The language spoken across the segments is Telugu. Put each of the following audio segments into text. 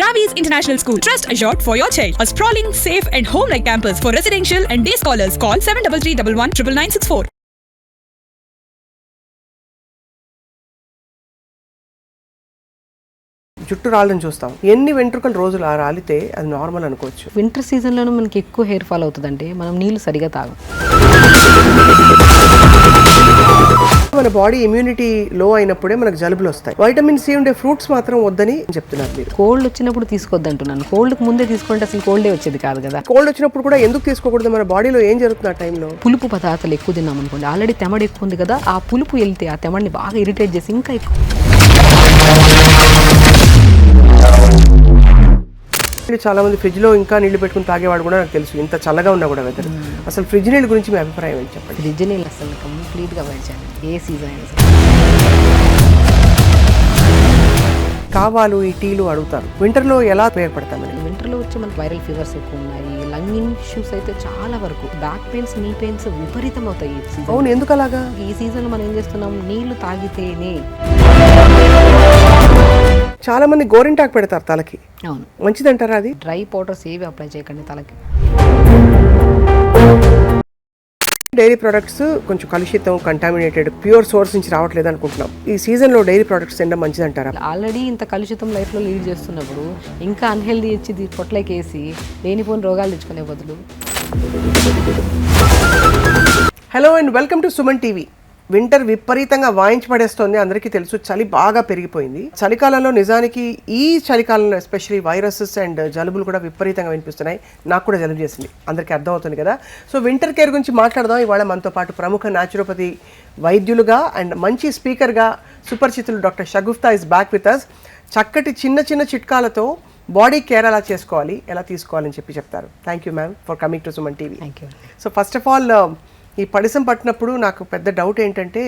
Ravi's International School. Trust assured for your child. A sprawling, safe and home-like campus for residential and day scholars. Call 7331 జుట్టు రాళ్ళని చూస్తాం. ఎన్ని వెంట్రుకలు రోజులు రాలితే అది నార్మల్ అనుకోవచ్చు. వింటర్ సీజన్లోనే మనకి ఎక్కువ హెయిర్ ఫాల్ అవుతుందంటే మనం నీళ్లు సరిగా తాగం. మన బాడీ ఇమ్యూనిటీ లో అయినప్పుడే మనకు జలుబులు వస్తాయి. వైటమిన్ సి ఉండే ఫ్రూట్స్ మాత్రం వద్దని చెప్తున్నారు మీరు. కోల్డ్ వచ్చినప్పుడు తీసుకోవద్దు అంటున్నాను. కోల్డ్కి ముందే తీసుకుంటే అసలు కోల్డే వచ్చేది కాదు కదా. కోల్డ్ వచ్చినప్పుడు కూడా ఎందుకు తీసుకోకూడదు? మన బాడీలో ఏం జరుగుతుంది ఆ టైంలో? పులుపు పదార్థాలు ఎక్కువ తిన్నాం అనుకోండి, ఆల్రెడీ తెమడ ఎక్కువ ఉంది కదా, ఆ పులుపు వెళ్తే ఆ తెమడిని బాగా ఇరిటేట్ చేసి ఇంకా ఎక్కువ. చాలా మంది ఫ్రిడ్జ్ లో ఇంకా నీళ్లు పెట్టుకుని తాగేవాడు కూడా నాకు తెలుసు, ఇంత చల్లగా ఉన్నా కూడా వెదర్. అసలు ఫ్రిడ్జ్ నీళ్ళ గురించి మీ అభిప్రాయం ఏంటి చెప్పండి? ఫ్రిడ్జ్ నీళ్ళు అసలు కంప్లీట్గా అవాయిడ్ చేయాలి ఏ సీజన్ అయినా సరే. కావాలు ఈ టీలు అడుగుతారు. వింటర్ లో ఎలా ఉపయోగపడతామని? వింటర్లో వచ్చి మనకి వైరల్ ఫీవర్స్ ఎక్కువ ఉన్నాయి, లంగ్ ఇష్యూస్ అయితే చాలా వరకు, బ్యాక్ పెయిన్స్, నీ పెయిన్స్ విపరీతం అవుతాయి ఈ సీజన్. అవును, ఎందుకు అలాగా? ఈ సీజన్ మనం ఏం చేస్తున్నాం, నీళ్లు తాగితేనే. చాలా మంది గోరింటాకు పెడతారు తలకి. అవును, మంచిదంటారా అది? డ్రై పౌడర్స్ ఏవి అప్లై చేయకండి తలకి. డైరీ ప్రొడక్ట్స్ కొంచెం కలుషితం, కంటామినేటెడ్, ప్యూర్ సోర్స్ నుంచి రావట్లేదు అనుకుంటున్నాం. ఈ సీజన్ లో డైరీ ప్రొడక్ట్స్ తినడం మంచిదంటారా? ఆల్రెడీ ఇంత కలుషితం లైఫ్ లో లీడ్ చేస్తున్నప్పుడు ఇంకా అన్హెల్దీ ఇచ్చి పొట్లకేసి లేనిపోని రోగాలు తెచ్చుకునే బదులు. Hello and welcome to Suman TV. Winter విపరీతంగా వాయించి పడేస్తోంది, అందరికీ తెలుసు. చలి బాగా పెరిగిపోయింది. చలికాలంలో నిజానికి ఈ చలికాలంలో ఎస్పెషల్లీ వైరసెస్ అండ్ జలుబులు కూడా విపరీతంగా వినిపిస్తున్నాయి. నాకు కూడా జలుబు చేసింది, అందరికీ అర్థమవుతుంది కదా. సో వింటర్ కేర్ గురించి మాట్లాడదాం ఇవాళ. మనతో పాటు ప్రముఖ న్యాచురోపతి వైద్యులుగా అండ్ మంచి స్పీకర్గా సుపరిచితులు doctor Shagufta is back with us. చక్కటి చిన్న చిన్న చిట్కాలతో బాడీ కేర్ ఎలా చేసుకోవాలి, ఎలా తీసుకోవాలని చెప్తారు. Thank you ma'am for coming to Suman TV. Thank you. So first of all, ఈ పడిసం పట్టినప్పుడు నాకు పెద్ద డౌట్ ఏంటంటే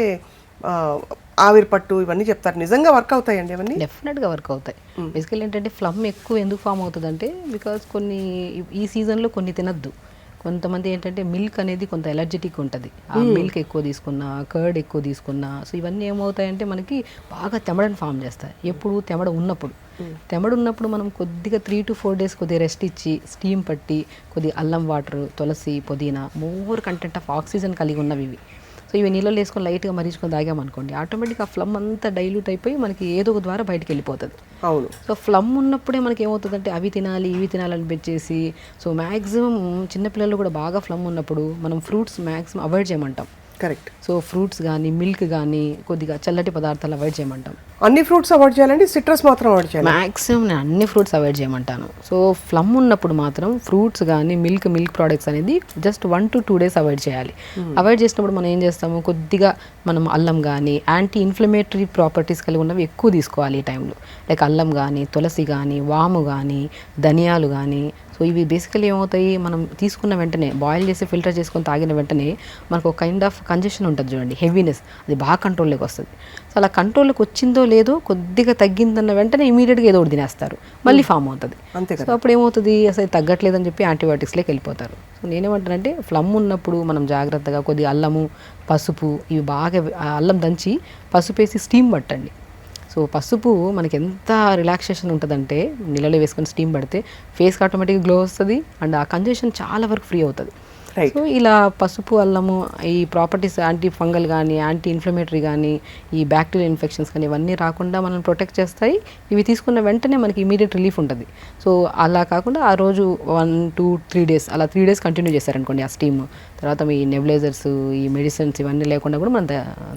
ఆవిరి పట్టు ఇవన్నీ చెప్తారు, నిజంగా వర్క్ అవుతాయండి ఇవన్నీ? డెఫినెట్గా వర్క్ అవుతాయి. బేసికల్ ఏంటంటే ఫ్లమ్ ఎక్కువ ఎందుకు ఫామ్ అవుతుందంటే బికాస్ కొన్ని ఈ సీజన్లో కొన్ని తినద్దు. కొంతమంది ఏంటంటే మిల్క్ అనేది కొంత ఎలర్జెటిక్ ఉంటుంది, ఆ మిల్క్ ఎక్కువ తీసుకున్నా, కర్డ్ ఎక్కువ తీసుకున్నా, సో ఇవన్నీ ఏమవుతాయంటే మనకి బాగా తెమడని ఫామ్ చేస్తాయి. ఎప్పుడు తెమడ ఉన్నప్పుడు మనం కొద్దిగా 3 to 4 days కొద్దిగా రెస్ట్ ఇచ్చి స్టీమ్ పట్టి కొద్దిగా అల్లం వాటర్, తులసి, పుదీనా, మోర్ కంటెంట్ ఆఫ్ ఆక్సిజన్ కలిగి ఉన్నవి ఇవి. సో ఇవి నీళ్ళలో వేసుకొని లైట్గా మరిచుకొని తాగామనుకోండి, ఆటోమేటిక్గా ఆ ఫ్లమ్ అంతా డైల్యూట్ అయిపోయి మనకి ఏదో ఒక ద్వారా బయటకు వెళ్ళిపోతుంది. అవును. సో ఫ్లమ్ ఉన్నప్పుడే మనకి ఏమవుతుందంటే అవి తినాలి ఇవి తినాలని పెట్టేసి, సో మ్యాక్సిమం చిన్నపిల్లలు కూడా బాగా ఫ్లమ్ ఉన్నప్పుడు మనం ఫ్రూట్స్ మ్యాక్సిమం అవాయిడ్ చేయమంటాం. కరెక్ట్. సో ఫ్రూట్స్ కానీ మిల్క్ కానీ కొద్దిగా చల్లటి పదార్థాలు అవాయిడ్ చేయమంటాం. అన్ని ఫ్రూట్స్ అవాయిడ్ చేయాలండి? సిట్రస్ మాత్రం అవాయిడ్ చేయాలి? మ్యాక్సిమం నేను అన్ని ఫ్రూట్స్ అవాయిడ్ చేయమంటాను. సో ఫ్లమ్ ఉన్నప్పుడు మాత్రం ఫ్రూట్స్ కానీ మిల్క్ ప్రోడక్ట్స్ అనేది జస్ట్ 1 to 2 days అవాయిడ్ చేయాలి. అవాయిడ్ చేసినప్పుడు మనం ఏం చేస్తాము, కొద్దిగా మనం అల్లం కానీ యాంటీ ఇన్ఫ్లమేటరీ ప్రాపర్టీస్ కలిగి ఉన్నవి ఎక్కువ తీసుకోవాలి ఈ టైంలో. లైక్ అల్లం కానీ, తులసి కానీ, వాము కానీ, ధనియాలు కానీ. సో ఇవి బేసికలీ ఏమవుతాయి, మనం తీసుకున్న వెంటనే బాయిల్ చేసి ఫిల్టర్ చేసుకొని తాగిన వెంటనే మనకు ఒక కైండ్ ఆఫ్ కంజెషన్ ఉంటుంది చూడండి, హెవీనెస్, అది బాగా కంట్రోల్లోకి వస్తుంది. సో అలా కంట్రోల్లోకి వచ్చిందో లేదో కొద్దిగా తగ్గిందన్న వెంటనే ఇమీడియట్గా ఏదో ఒకటి తినేస్తారు, మళ్ళీ ఫామ్ అవుతుంది. సో అప్పుడు ఏమవుతుంది, అసలు తగ్గట్లేదని చెప్పి యాంటీబయాటిక్స్లోకి వెళ్ళిపోతారు. సో నేనేమంటానంటే ఫ్లమ్ ఉన్నప్పుడు మనం జాగ్రత్తగా కొద్దిగా అల్లము, పసుపు, ఇవి బాగా అల్లం దంచి పసుపు వేసి స్టీమ్ పట్టండి. సో పసుపు మనకి ఎంత రిలాక్సేషన్ ఉంటుందంటే నీళ్ళలో వేసుకొని స్టీమ్ పడితే ఫేస్కి ఆటోమేటిక్గా గ్లో వస్తుంది అండ్ ఆ కంజెషన్ చాలా వరకు ఫ్రీ అవుతుంది. సో ఇలా పసుపు, అల్లము, ఈ ప్రాపర్టీస్ యాంటీ ఫంగల్ కానీ, యాంటీ ఇన్ఫ్లమేటరీ కానీ, ఈ బ్యాక్టీరియల్ ఇన్ఫెక్షన్స్ కానీ ఇవన్నీ రాకుండా మనం ప్రొటెక్ట్ చేస్తాయి. ఇవి తీసుకున్న వెంటనే మనకి ఇమీడియట్ రిలీఫ్ ఉంటుంది. సో అలా కాకుండా ఆ రోజు 1 to 3 days అలా 3 days కంటిన్యూ చేశారనుకోండి ఆ స్టీమ్, తర్వాత మీ నెబులైజర్స్, ఈ మెడిసిన్స్ ఇవన్నీ లేకుండా కూడా మనం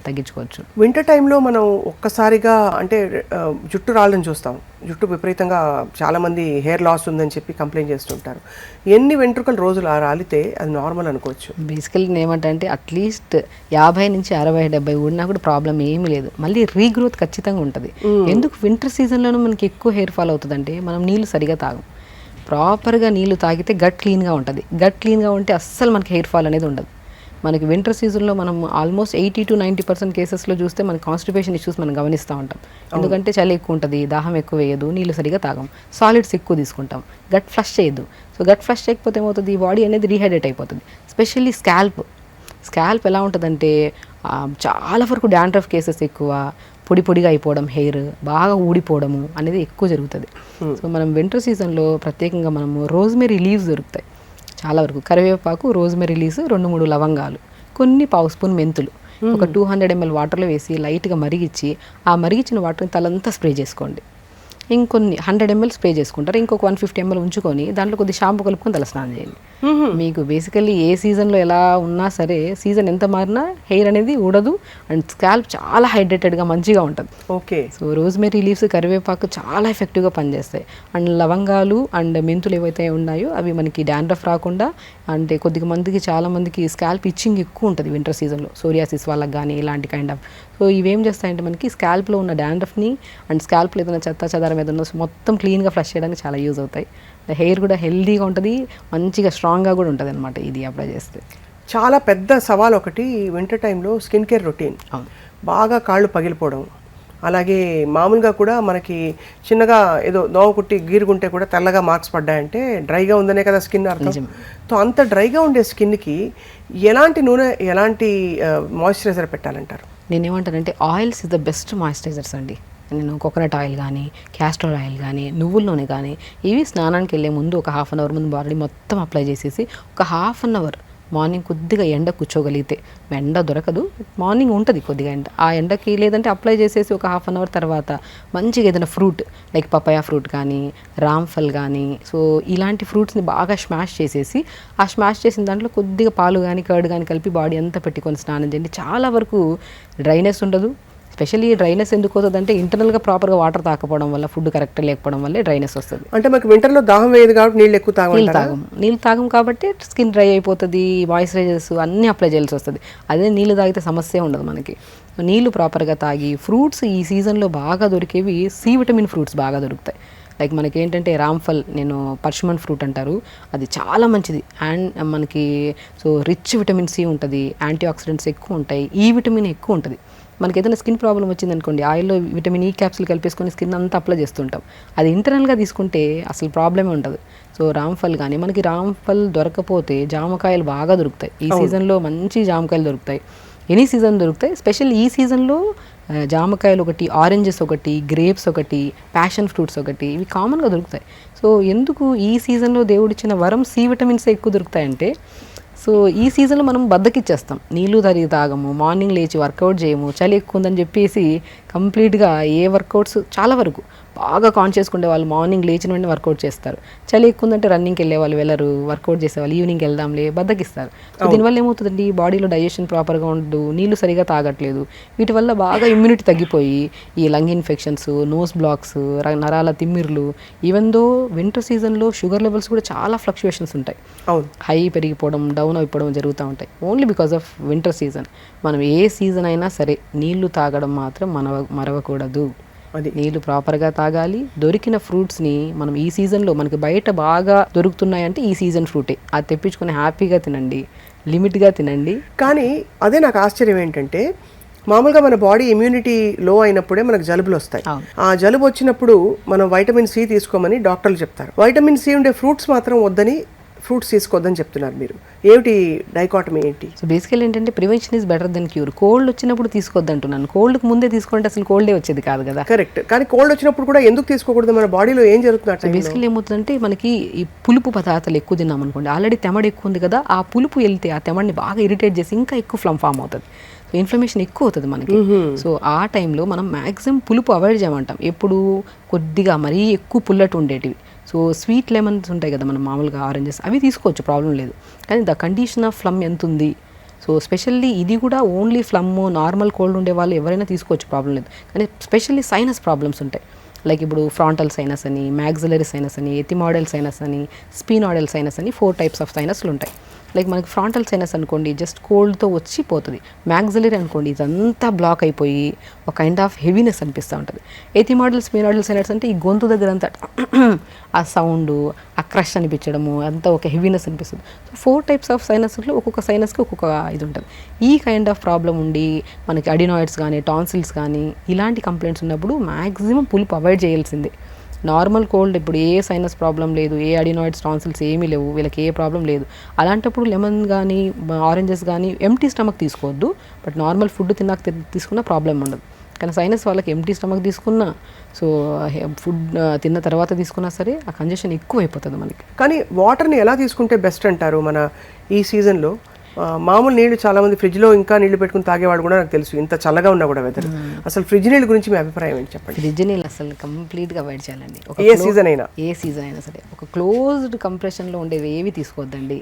తగ్గించుకోవచ్చు. వింటర్ టైంలో మనం ఒక్కసారిగా అంటే జుట్టు రాళ్ళని చూస్తాం. జుట్టు విపరీతంగా చాలామంది హెయిర్ లాస్ ఉందని చెప్పి కంప్లైంట్ చేస్తుంటారు. ఎన్ని వెంట్రుకలు రోజులు రాలితే అది నార్మల్ అనుకోవచ్చు? బేసికలీ ఏమంటే అట్లీస్ట్ 50 నుంచి 60, 70 ఉన్నా కూడా ప్రాబ్లం ఏమీ లేదు. మళ్ళీ రీగ్రోత్ ఖచ్చితంగా ఉంటుంది. ఎందుకు వింటర్ సీజన్లోనూ మనకి ఎక్కువ హెయిర్ ఫాల్ అవుతుందంటే మనం నీళ్ళు సరిగా తాగం. ప్రాపర్గా నీళ్ళు తాగితే గట్ క్లీన్గా ఉంటుంది. గట్ క్లీన్గా ఉంటే అస్సలు మనకి హెయిర్ ఫాల్ అనేది ఉండదు. మనకి వింటర్ సీజన్లో మనం ఆల్మోస్ట్ 80 to 90% కేసెస్లో చూస్తే మనకి కాన్స్టిపేషన్ ఇష్యూస్ మనం గమనిస్తూ ఉంటాం. ఎందుకంటే చలి ఎక్కువ ఉంటుంది, దాహం ఎక్కువ వేయదు, నీళ్ళు సరిగా తాగం, సాలిడ్స్ ఎక్కువ తీసుకుంటాం, గట్ ఫ్లష్ చేయదు. సో గట్ ఫ్లష్ చేయకపోతే ఏమవుతుంది, ఈ బాడీ అనేది రీహైడ్రేట్ అయిపోతుంది. స్పెషల్లీ స్కాల్ప్ ఎలా ఉంటుందంటే చాలా వరకు డాండ్రఫ్ కేసెస్ ఎక్కువ, పొడి పొడిగా అయిపోవడం, హెయిర్ బాగా ఊడిపోవడము అనేది ఎక్కువ జరుగుతుంది. సో మనం వింటర్ సీజన్లో ప్రత్యేకంగా మనము రోజ్మెరీ లీవ్స్ దొరుకుతాయి చాలా వరకు. కరివేపాకు, రోజ్మెరీ లీవ్స్, 2-3 లవంగాలు, కొన్ని పావు స్పూన్ మెంతులు ఒక 200 ml వాటర్లో వేసి లైట్గా మరిగించి ఆ మరిగించిన వాటర్ని తలంతా స్ప్రే చేసుకోండి. ఇంకొన్ని 100 ml స్ప్రే చేసుకుంటారు, ఇంకొక 150 ml ఉంచుకొని దాంట్లో కొద్ది షాంపూ కలుపుకొని తలస్నానం చేయండి. మీకు బేసికల్లీ ఏ సీజన్లో ఎలా ఉన్నా సరే, సీజన్ ఎంత మారినా హెయిర్ అనేది ఊడదు అండ్ స్కాల్ప్ చాలా హైడ్రేటెడ్గా మంచిగా ఉంటుంది. ఓకే. సో రోజ్మెరీ లీవ్స్, కరివేపాకు చాలా ఎఫెక్టివ్గా పనిచేస్తాయి. అండ్ లవంగాలు అండ్ మెంతులు ఏవైతే ఉన్నాయో అవి మనకి డాండ్రఫ్ రాకుండా, అంటే కొద్దిగా మందికి చాలా మందికి స్కాల్ప్ ఇచ్చింగ్ ఎక్కువ ఉంటుంది వింటర్ సీజన్లో, సోరియాసిస్ వాళ్ళకి కానీ ఇలాంటి కైండ్ ఆఫ్. సో ఇవేం చేస్తాయంటే మనకి స్కాల్ప్లో ఉన్న డాండ్రఫ్ని అండ్ స్కాల్ప్లో ఏదైనా చెత్త చెదారం ఏదైనా మొత్తం క్లీన్గా ఫ్లష్ చేయడానికి చాలా యూజ్ అవుతాయి. హెయిర్ కూడా హెల్దీగా ఉంటుంది, మంచిగా స్ట్రాంగ్గా కూడా ఉంటుంది అనమాట ఇది అప్లై చేస్తే. చాలా పెద్ద సవాల్ ఒకటి వింటర్ టైంలో స్కిన్ కేర్ రొటీన్. బాగా కాళ్ళు పగిలిపోవడం, అలాగే మామూలుగా కూడా మనకి చిన్నగా ఏదో దోమ కుట్టి గీరుగుంటే కూడా తెల్లగా మార్క్స్ పడ్డాయంటే డ్రైగా ఉందనే కదా స్కిన్ అర్థం. సో అంత డ్రైగా ఉండే స్కిన్కి ఎలాంటి నూనె, ఎలాంటి మాయిశ్చరైజర్ పెట్టాలంటారు? నేనేమంటానంటే oils is the best moisturisers అండి. నేను కోకోనట్ ఆయిల్ కానీ, క్యాస్టర్ ఆయిల్ కానీ, నువ్వుల నూనె కానీ, ఇవి స్నానానికి వెళ్ళే ముందు ఒక 1/2 అవర్ ముందు బాడీ మొత్తం అప్లై చేసేసి ఒక 1/2 అవర్ మార్నింగ్ కొద్దిగా ఎండ కూర్చోగలిగితే, ఎండ దొరకదు మార్నింగ్ ఉంటుంది కొద్దిగా ఎండ, ఆ ఎండకి లేదంటే అప్లై చేసేసి ఒక 1/2 అవర్ తర్వాత మంచిగా ఏదైనా ఫ్రూట్ లైక్ పపాయా ఫ్రూట్ కానీ, రామ్ఫల్ కానీ, సో ఇలాంటి ఫ్రూట్స్ని బాగా స్మాష్ చేసేసి ఆ స్మాష్ చేసిన దాంట్లో కొద్దిగా పాలు కానీ కర్డ్ కానీ కలిపి బాడీ అంతా పెట్టుకొని స్నానం చేయండి. చాలా వరకు డ్రైనెస్ ఉండదు. స్పెషల్లీ డ్రైనెస్ ఎందుకు వస్తుంది అంటే ఇంటర్నల్గా ప్రాపర్గా వాటర్ తాకపోవడం వల్ల, ఫుడ్ కరెక్ట్ లేకపోవడం వల్లే డ్రైనెస్ వస్తుంది. అంటే మనకి వింటర్లో దాహం వేయదు కాబట్టి నీళ్ళు ఎక్కువ నీళ్ళు తాగం కాబట్టి స్కిన్ డ్రై అయిపోతుంది, మాయిశ్చరైజర్స్ అన్నీ అప్లై చేయాల్సి వస్తుంది. అదే నీళ్ళు తాగితే సమస్య ఉండదు మనకి. నీళ్ళు ప్రాపర్గా తాగి, ఫ్రూట్స్ ఈ సీజన్లో బాగా దొరికేవి సి విటమిన్ ఫ్రూట్స్ బాగా దొరుకుతాయి. లైక్ మనకి ఏంటంటే రామ్ఫల్, నేను పర్షమన్ ఫ్రూట్ అంటారు, అది చాలా మంచిది. అండ్ మనకి సో రిచ్ విటమిన్ సి ఉంటుంది, యాంటీ ఆక్సిడెంట్స్ ఎక్కువ ఉంటాయి, ఈ విటమిన్ ఎక్కువ ఉంటుంది. మనకి ఏదైనా స్కిన్ ప్రాబ్లం వచ్చింది అనుకోండి, ఆయిల్లో విటమిన్ ఈ క్యాప్సిల్ కలిపేసుకొని స్కిన్ అంతా అప్లై చేస్తుంటాం. అది ఇంటర్నల్గా తీసుకుంటే అసలు ప్రాబ్లమే ఉండదు. సో రామ్ఫల్ కానీ, మనకి రామ్ఫల్ దొరకపోతే జామకాయలు బాగా దొరుకుతాయి ఈ సీజన్లో, మంచి జామకాయలు దొరుకుతాయి, ఎనీ సీజన్ దొరుకుతాయి. స్పెషల్ ఈ సీజన్లో జామకాయలు ఒకటి, ఆరెంజెస్ ఒకటి, గ్రేప్స్ ఒకటి, ప్యాషన్ ఫ్రూట్స్ ఒకటి, ఇవి కామన్గా దొరుకుతాయి. సో ఎందుకు ఈ సీజన్లో దేవుడిచ్చిన వరం సి విటమిన్స్ ఎక్కువ దొరుకుతాయంటే, సో ఈ సీజన్లో మనం బద్దకిచ్చేస్తాం, నీళ్ళు తాగము, మార్నింగ్ లేచి వర్కౌట్ చేయము, చలి ఎక్కువ ఉందని చెప్పేసి కంప్లీట్గా ఏ వర్కౌట్స్ చాలా వరకు బాగా కాన్షియస్గా ఉండే వాళ్ళు మార్నింగ్ లేచిన వెంటనే వర్కౌట్ చేస్తారు. చలి ఎక్కువ ఉందంటే రన్నింగ్కి వెళ్ళే వాళ్ళు వెళ్ళరు, వర్కౌట్ చేసేవాళ్ళు ఈవినింగ్ వెళ్దాంలే బద్దకిస్తారు. సో దీనివల్ల ఏమవుతుందండి, బాడీలో డైజెషన్ ప్రాపర్గా ఉండదు, నీళ్లు సరిగా తాగట్లేదు, వీటి వల్ల బాగా ఇమ్యూనిటీ తగ్గిపోయి ఈ లంగ్ ఇన్ఫెక్షన్స్, నోస్ బ్లాక్స్, నరాల తిమ్మిర్లు, ఈవెన్ దో వింటర్ సీజన్లో షుగర్ లెవెల్స్ కూడా చాలా ఫ్లక్చువేషన్స్ ఉంటాయి, హై పెరిగిపోవడం, డౌన్ అయిపోవడం జరుగుతూ ఉంటాయి, only because of winter season. మనం ఏ సీజన్ అయినా సరే నీళ్లు తాగడం మాత్రం మరవకూడదు. నీళ్లు ప్రాపర్గా తాగాలి. దొరికిన ఫ్రూట్స్ని మనం ఈ సీజన్లో, మనకి బయట బాగా దొరుకుతున్నాయంటే ఈ సీజన్ ఫ్రూటే, అది తెప్పించుకొని హ్యాపీగా తినండి, లిమిట్గా తినండి. కానీ అదే నాకు ఆశ్చర్యం ఏంటంటే, మామూలుగా మన బాడీ ఇమ్యూనిటీ లో అయినప్పుడే మనకు జలుబులు వస్తాయి. ఆ జలుబు వచ్చినప్పుడు మనం వైటమిన్ సి తీసుకోమని డాక్టర్లు చెప్తారు. వైటమిన్ సి ఉండే ఫ్రూట్స్ మాత్రం వద్దని, ఫ్రూట్స్ తీసుకోవద్దని చెప్తున్నారు. మీరు ఏమిటి డైకాటమీ ఏంటి? సో బేసికల్ ఏంటంటే prevention is better then cure. Cold వచ్చినప్పుడు తీసుకోవద్దు అంటున్నాను, కోల్డ్కి ముందే తీసుకుంటే అసలు కోల్డే వచ్చేది కాదు కదా. కరెక్ట్. కానీ కోల్డ్ వచ్చినప్పుడు కూడా ఎందుకు తీసుకోకూడదు? మన బాడీలో ఏం జరుగుతుంది? బేసికల్ ఏమవుతుందంటే, మనకి ఈ పులుపు పదార్థాలు ఎక్కువ తిన్నాం అనుకోండి, ఆల్రెడీ తెమడ ఎక్కువ ఉంది కదా, ఆ పులుపు వెళ్తే ఆ తెమడిని బాగా ఇరిటేట్ చేసి ఇంకా ఎక్కువ ఫ్లమ్ ఫామ్ అవుతుంది, సో ఇన్ఫ్లమేషన్ ఎక్కువ అవుతుంది మనకి. సో ఆ టైంలో మనం మ్యాక్సిమం పులుపు అవాయిడ్ చేయమంటాం. ఎప్పుడు కొద్దిగా మరీ ఎక్కువ పుల్లటి ఉండేటివి, సో స్వీట్ లెమన్స్ ఉంటాయి కదా మనం మామూలుగా ఆరెంజెస్, అవి తీసుకోవచ్చు, ప్రాబ్లం లేదు. కానీ ద కండిషన్ ఆఫ్ ఫ్లమ్ ఎంత ఉంది, సో స్పెషల్లీ ఇది కూడా ఓన్లీ ఫ్లమ్, నార్మల్ కోల్డ్ ఉండే వాళ్ళు ఎవరైనా తీసుకోవచ్చు, ప్రాబ్లం లేదు. కానీ స్పెషల్లీ సైనస్ ప్రాబ్లమ్స్ ఉంటాయి, లైక్ ఇప్పుడు ఫ్రాంటల్ సైనస్ అని, మ్యాగ్జిలరీ సైనస్ అని, ఎథిమాయిడల్ సైనస్ అని, స్పినాయిడల్ సైనస్ అని 4 టైప్స్ ఆఫ్ సైనస్లు ఉంటాయి. లైక్ మనకి ఫ్రాంటల్ సైనస్ అనుకోండి జస్ట్ కోల్డ్తో వచ్చి పోతుంది, మ్యాగ్జిలరీ అనుకోండి ఇదంతా బ్లాక్ అయిపోయి ఒక కైండ్ ఆఫ్ హెవీనెస్ అనిపిస్తూ ఉంటుంది. ఎథిమాయిడల్, స్పినాయిడల్ సైనస్ అంటే ఈ గొంతు దగ్గర అంతా ఆ సౌండ్, ఆ క్రష్ అనిపించడము, అంతా ఒక హెవీనెస్ అనిపిస్తుంది. సో 4 టైప్స్ ఆఫ్ సైనస్లో ఒక్కొక్క సైనస్కి ఒక్కొక్క ఇది ఉంటుంది. ఈ కైండ్ ఆఫ్ ప్రాబ్లం ఉండి మనకి అడినాయిడ్స్ కానీ, టాన్సిల్స్ కానీ ఇలాంటి కంప్లైంట్స్ ఉన్నప్పుడు మ్యాక్సిమం పులుపు అవాయిడ్ చేయాల్సిందే. నార్మల్ కోల్డ్ ఇప్పుడు ఏ సైనస్ ప్రాబ్లం లేదు, ఏ అడినాయిడ్స్, టాన్సిల్స్ ఏమీ లేవు, వీళ్ళకి ఏ ప్రాబ్లం లేదు, అలాంటప్పుడు లెమన్ కానీ, ఆరెంజెస్ కానీ ఎంటీ స్టమక్ తీసుకోవద్దు, బట్ నార్మల్ ఫుడ్ తిన్నాక తీసుకున్న ప్రాబ్లం ఉండదు. కానీ సైనస్ వాళ్ళకి ఎంటీ స్టమక్ తీసుకున్నా, సో ఫుడ్ తిన్న తర్వాత తీసుకున్నా సరే ఆ కంజెషన్ ఎక్కువ అయిపోతుంది మనకి. కానీ వాటర్ని ఎలా తీసుకుంటే బెస్ట్ అంటారు మన ఈ సీజన్లో? మామూలు నీళ్లు చాలామంది ఫ్రిడ్జ్లో ఇంకా నీళ్లు పెట్టుకుని తాగేవాడు కూడా నాకు తెలుసు, ఇంత చల్లగా ఉన్నా కూడా వెదర్. అసలు ఫ్రిడ్జ్ నీళ్ళ గురించి మీ అభిప్రాయం ఏంటి చెప్పండి? ఫ్రిడ్జ్ నీళ్ళు అసలు కంప్లీట్గా అవాయిడ్ చేయాలండి. ఏ సీజన్ అయినా సరే ఒక క్లోజ్డ్ కంప్రెషన్లో ఉండేవి ఏవి తీసుకోవద్దండి.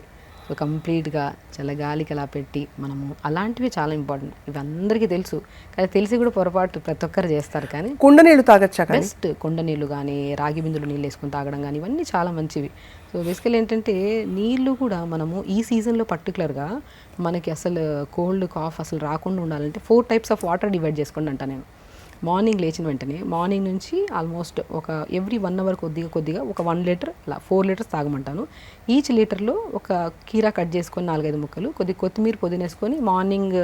సో కంప్లీట్గా చల్లగాలికి అలా పెట్టి మనము అలాంటివి చాలా ఇంపార్టెంట్. ఇవి అందరికీ తెలుసు, కానీ తెలిసి కూడా పొరపాటు ప్రతి ఒక్కరు చేస్తారు. కానీ కుండ నీళ్ళు తాగొచ్చా? బెస్ట్ కుండ నీళ్ళు కానీ రాగి బిందులు నీళ్ళు వేసుకొని తాగడం కానీ ఇవన్నీ చాలా మంచివి. సో బేసికల్ ఏంటంటే నీళ్ళు కూడా మనము ఈ సీజన్లో పర్టికులర్గా మనకి అసలు కోల్డ్ కాఫ్ అసలు రాకుండా ఉండాలంటే 4 types ఆఫ్ వాటర్ డివైడ్ చేసుకోండి అంట నేను. మార్నింగ్ లేచిన వెంటనే మార్నింగ్ నుంచి ఆల్మోస్ట్ ఒక ఎవ్రీ 1 hour కొద్దిగా ఒక 1 లీటర్ అలా 4 లీటర్స్ తాగమంటాను. ఈచ్ లీటర్లో ఒక కీరా కట్ చేసుకొని 4-5 ముక్కలు, కొత్తిమీర పుదీనేసుకొని మార్నింగ్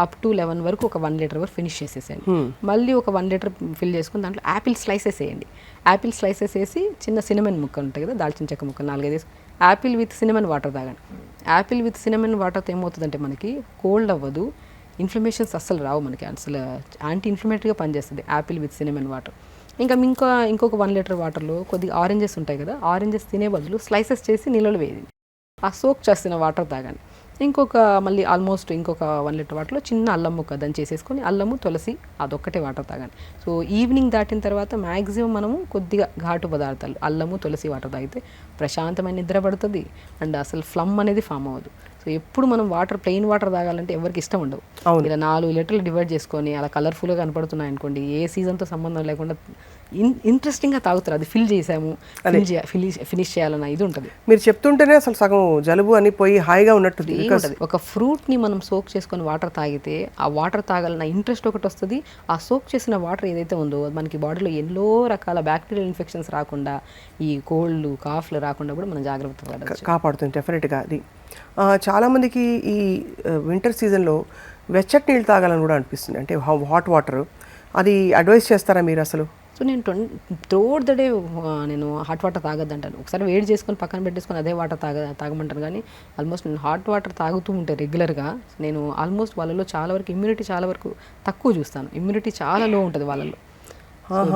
అప్ టు 11 వరకు ఒక 1 లీటర్ వరకు ఫినిష్ చేసేసేయండి. మళ్ళీ ఒక 1 లీటర్ ఫిల్ చేసుకొని దాంట్లో యాపిల్ స్లైసెస్ వేయండి. యాపిల్ స్లైసెస్ వేసి చిన్న సినమన్ ముక్క ఉంటాయి కదా, దాల్చిన చెక్క ముక్క 4-5 వేసి యాపిల్ విత్ సినమన్ వాటర్ తాగండి. యాపిల్ విత్ సినమన్ వాటర్తో ఏమవుతుందంటే మనకి కోల్డ్ అవ్వదు, ఇన్ఫ్లమేషన్స్ అస్సలు రావు మనకి, అసలు యాంటీ ఇన్ఫ్లమేటరీగా పనిచేస్తుంది యాపిల్ విత్ సినమన్ వాటర్. ఇంకొక 1 లీటర్ వాటర్లో కొద్దిగా ఆరెంజెస్ ఉంటాయి కదా, ఆరెంజెస్ తినే బదులు స్లైసెస్ చేసి నీళ్ళలో వేయండి. ఆ సోక్ చేసిన వాటర్ తాగండి. మళ్ళీ ఆల్మోస్ట్ ఇంకొక 1 లీటర్ వాటర్లో చిన్న అల్లం ముక్క దంచేసేసుకొని అల్లము తులసి అదొక్కటే వాటర్ తాగండి. సో ఈవినింగ్ దాటిన తర్వాత మ్యాక్సిమం మనము కొద్దిగా ఘాటు పదార్థాలు అల్లము తులసి వాటర్ తాగితే ప్రశాంతమైన నిద్ర పడుతుంది అండ్ అసలు ఫ్లమ్ అనేది ఫామ్ అవ్వదు. సో ఎప్పుడు మనం ప్లెయిన్ వాటర్ తాగాలంటే ఎవరికి ఇష్టం ఉండవు. ఇలా 4 లీటర్లు డివైడ్ చేసుకొని అలా కలర్ఫుల్గా కనపడుతున్నాయి అనుకోండి, ఏ సీజన్తో సంబంధం లేకుండా ఇంట్రెస్టింగ్గా తాగుతారు. అది ఫిల్ చేసాము ఫినిష్ చేయాలన్న ఇది ఉంటుంది. మీరు చెప్తుంటేనే అసలు సగం జలుబు అని పోయి హాయిగా ఉన్నట్టు ఉంటుంది. ఒక ఫ్రూట్ని మనం సోక్ చేసుకొని వాటర్ తాగితే ఆ వాటర్ తాగాలన్న ఇంట్రెస్ట్ ఒకటి వస్తుంది. ఆ సోక్ చేసిన వాటర్ ఏదైతే ఉందో మనకి బాడీలో ఎన్నో రకాల బ్యాక్టీరియల్ ఇన్ఫెక్షన్స్ రాకుండా, ఈ కోల్డ్ కాఫ్లు రాకుండా కూడా మనం జాగ్రత్త కాపాడుతుంది డెఫినెట్గా. అది చాలామందికి ఈ వింటర్ సీజన్లో వెచ్చటి నీళ్ళు తాగాలని కూడా అనిపిస్తుంది, అంటే హాట్ వాటర్. అది అడ్వైస్ చేస్తారా మీరు అసలు? సో నేను త్రూఅవుట్ ద డే నేను హాట్ వాటర్ తాగొద్దంటాను. ఒకసారి వేడి చేసుకొని పక్కన పెట్టేసుకొని అదే వాటర్ తాగమంటాను. కానీ ఆల్మోస్ట్ నేను హాట్ వాటర్ తాగుతూ ఉంటే రెగ్యులర్గా నేను ఆల్మోస్ట్ వాళ్ళలో చాలా వరకు ఇమ్యూనిటీ చాలా వరకు తక్కువ చూస్తాను. ఇమ్యూనిటీ చాలా లో ఉంటుంది వాళ్ళలో.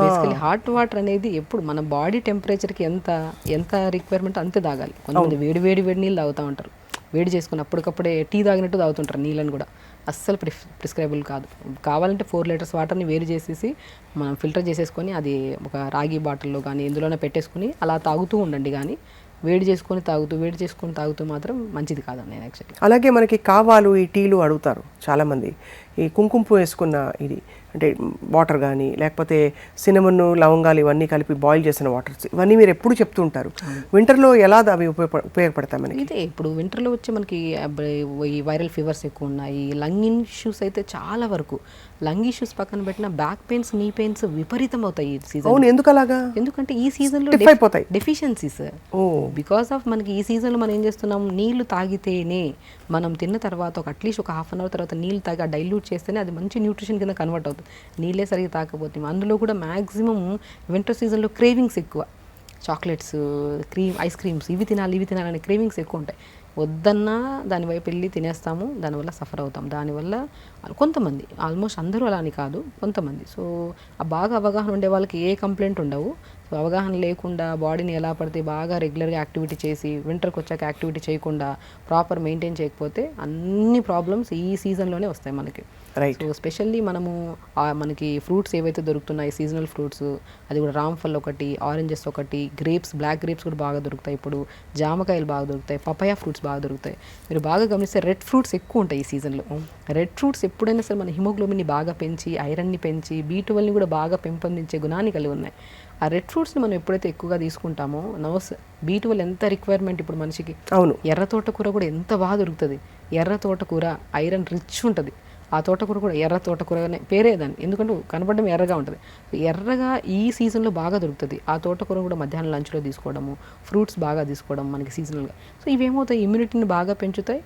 బేసికలీ హాట్ వాటర్ అనేది ఎప్పుడు మన బాడీ టెంపరేచర్కి ఎంత రిక్వైర్మెంట్ అంతే తాగాలి. కొంతమంది వేడి నీళ్ళు తాగుతూ ఉంటారు, వేడి చేసుకుని అప్పటికప్పుడే టీ తాగినట్టు తాగుతుంటారు నీళ్ళని కూడా. అస్సలు ప్రిస్క్రైబుల్ కాదు. కావాలంటే 4 లీటర్స్ వాటర్ని వేరు చేసేసి మనం ఫిల్టర్ చేసేసుకొని అది ఒక రాగి బాటిల్లో కానీ ఎందులోనే పెట్టేసుకుని అలా తాగుతూ ఉండండి. కానీ వేడి చేసుకొని తాగుతూ మాత్రం మంచిది కాదండి నేను యాక్చువల్లీ. అలాగే మనకి కావాలు ఈ టీలు అడుగుతారు చాలామంది, ఈ కుంకుమ వేసుకున్న ఇది అంటే వాటర్ కానీ లేకపోతే సినమన్ లవంగాలు ఇవన్నీ కలిపి బాయిల్ చేసిన వాటర్స్, ఇవన్నీ మీరు ఎప్పుడు చెప్తూ ఉంటారు. వింటర్లో ఎలా అవి ఉపయోగపడతాయి మనకి? ఇదే ఇప్పుడు వింటర్లో వచ్చి మనకి ఈ వైరల్ ఫీవర్స్ ఎక్కువ ఉన్నాయి, లంగ్ ఇష్యూస్ అయితే చాలా వరకు. లంగ్ ఇష్యూస్ పక్కన పెట్టిన బ్యాక్ పెయిన్స్, నీ పెయిన్స్ విపరీతం అవుతాయి ఈ సీజన్. అవును, ఎందుకు అలాగా? ఎందుకంటే ఈ సీజన్లో డెఫిషియన్సీస్ బికాస్ ఆఫ్ మనకి ఈ సీజన్లో మనం ఏం చేస్తున్నాం, నీళ్లు తాగితేనే మనం తిన్న తర్వాత అట్లీస్ట్ ఒక 1/2 hour తర్వాత నీళ్ళు తాగి డైల్యూట్ చేస్తేనే అది మంచి న్యూట్రిషన్ కింద కన్వర్ట్ అవుతుంది. నీళ్ళే సరిగ్గా తాకపోతే అందులో కూడా మ్యాక్సిమం వింటర్ సీజన్లో క్రేవింగ్స్ ఎక్కువ, చాక్లెట్స్, ఐస్ క్రీమ్స్, ఇవి తినాలనే క్రేవింగ్స్ ఎక్కువ ఉంటాయి. వద్దన్నా దాని వైపు వెళ్ళి తినేస్తాము, దానివల్ల సఫర్ అవుతాం. దానివల్ల కొంతమంది, ఆల్మోస్ట్ అందరూ అలా అని కాదు, కొంతమంది. సో ఆ బాగా అవగాహన ఉండే వాళ్ళకి ఏ కంప్లైంట్ ఉండవు. సో అవగాహన లేకుండా బాడీని ఎలా పడితే బాగా రెగ్యులర్గా యాక్టివిటీ చేసి వింటర్కి వచ్చాక యాక్టివిటీ చేయకుండా ప్రాపర్ మెయింటైన్ చేయకపోతే అన్ని ప్రాబ్లమ్స్ ఈ సీజన్లోనే వస్తాయి మనకి. సో స్పెషల్లీ మనకి ఫ్రూట్స్ ఏవైతే దొరుకుతున్నాయి సీజనల్ ఫ్రూట్స్, అది కూడా రామ్ఫల్ ఒకటి, ఆరెంజెస్ ఒకటి, బ్లాక్ గ్రేప్స్ కూడా బాగా దొరుకుతాయి ఇప్పుడు, జామకాయలు బాగా దొరుకుతాయి, పపాయా ఫ్రూట్స్ బాగా దొరుకుతాయి. మీరు బాగా గమనిస్తే రెడ్ ఫ్రూట్స్ ఎక్కువ ఉంటాయి ఈ సీజన్లో. రెడ్ ఫ్రూట్స్ ఎప్పుడైనా సరే మన హిమోగ్లోబిన్ని బాగా పెంచి, ఐరన్ని పెంచి, B12ని కూడా బాగా పెంపొందించే గుణాన్ని కలిగి ఉన్నాయి. ఆ రెడ్ ఫ్రూట్స్ని మనం ఎప్పుడైతే ఎక్కువగా తీసుకుంటామో B12 ఎంత రిక్వైర్మెంట్ ఇప్పుడు మనిషికి. అవును, ఎర్ర తోటకూర కూడా ఎంత బాగా దొరుకుతుంది. ఎర్ర తోటకూర ఐరన్ రిచ్ ఉంటుంది. ఆ తోటకూర కూడా ఎర్ర తోటకూరనే పేరేదాన్ని, ఎందుకంటే కనపడడం ఎర్రగా ఉంటుంది. ఎర్రగా ఈ సీజన్లో బాగా దొరుకుతుంది. ఆ తోటకూర కూడా మధ్యాహ్నం లంచ్లో తీసుకోవడము, ఫ్రూట్స్ బాగా తీసుకోవడం మనకి సీజనల్గా. సో ఇవేమవుతాయి, ఇమ్యూనిటీని బాగా పెంచుతాయి.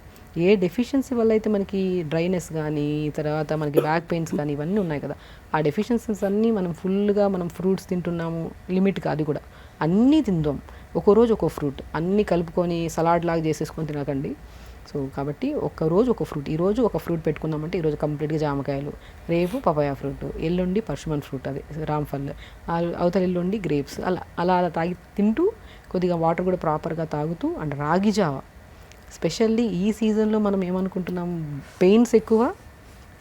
ఏ డెఫిషియన్సీ వల్ల అయితే మనకి డ్రైనెస్ కానీ తర్వాత మనకి బ్యాక్ పెయిన్స్ కానీ ఇవన్నీ ఉన్నాయి కదా, ఆ డెఫిషియన్సీస్ అన్నీ మనం ఫుల్గా ఫ్రూట్స్ తింటున్నాము, లిమిట్ కాదు కూడా అన్నీ తిందాం. ఒక్కో రోజు ఒక్కో ఫ్రూట్ అన్నీ కలుపుకొని సలాడ్ లాగా చేసేసుకొని తినకండి. సో కాబట్టి ఒక్కరోజు ఒక ఫ్రూట్, ఈరోజు ఒక ఫ్రూట్ పెట్టుకున్నామంటే ఈరోజు కంప్లీట్గా జామకాయలు, రేపు పపాయ ఫ్రూట్, ఎల్లుండి పర్షమన్ ఫ్రూట్ అది రామ్ఫల్, అవతల ఎల్లుండి గ్రేప్స్, అలా అలా అలా తాగి తింటూ కొద్దిగా వాటర్ కూడా ప్రాపర్గా తాగుతూ అండ్ రాగి జావ. స్పెషల్లీ ఈ సీజన్లో మనం ఏమనుకుంటున్నాం, పెయిన్స్ ఎక్కువ,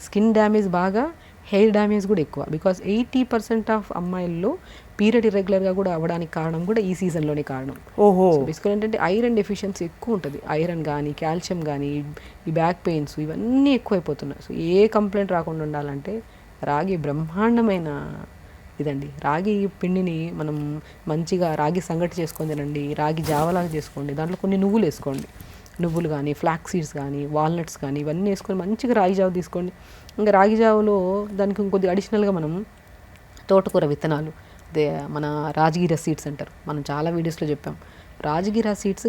స్కిన్ డ్యామేజ్ బాగా, హెయిర్ డ్యామేజ్ కూడా ఎక్కువ. బికాస్ 80% ఆఫ్ అమ్మాయిల్లో పీరియడ్ ఇర్రెగ్యులర్గా కూడా అవ్వడానికి కారణం కూడా ఈ సీజన్లోనే కారణం. ఓహో. బేసికల్ ఏంటంటే ఐరన్ డెఫిషియన్సీ ఎక్కువ ఉంటుంది. ఐరన్ కానీ కాల్షియం కానీ ఈ బ్యాక్ పెయిన్స్ ఇవన్నీ ఎక్కువైపోతున్నాయి. సో ఏ కంప్లైంట్ రాకుండా ఉండాలంటే రాగి బ్రహ్మాండమైన ఇదండి. రాగి పిండిని మనం మంచిగా రాగి సంగటి చేసుకొని తినండి, రాగి జావలాగా చేసుకోండి, దాంట్లో కొన్ని నువ్వులు వేసుకోండి, నువ్వులు కానీ ఫ్లాక్ సీడ్స్ కానీ వాల్నట్స్ కానీ ఇవన్నీ వేసుకొని మంచిగా రాగి జావ తీసుకోండి. ఇంకా రాగి జావలో దానికి ఇంకొద్ది అడిషనల్గా మనం తోటకూర విత్తనాలు, మన రాజగిర సీడ్స్ అంటారు, మనం చాలా వీడియోస్లో చెప్పాం. Rajgira seeds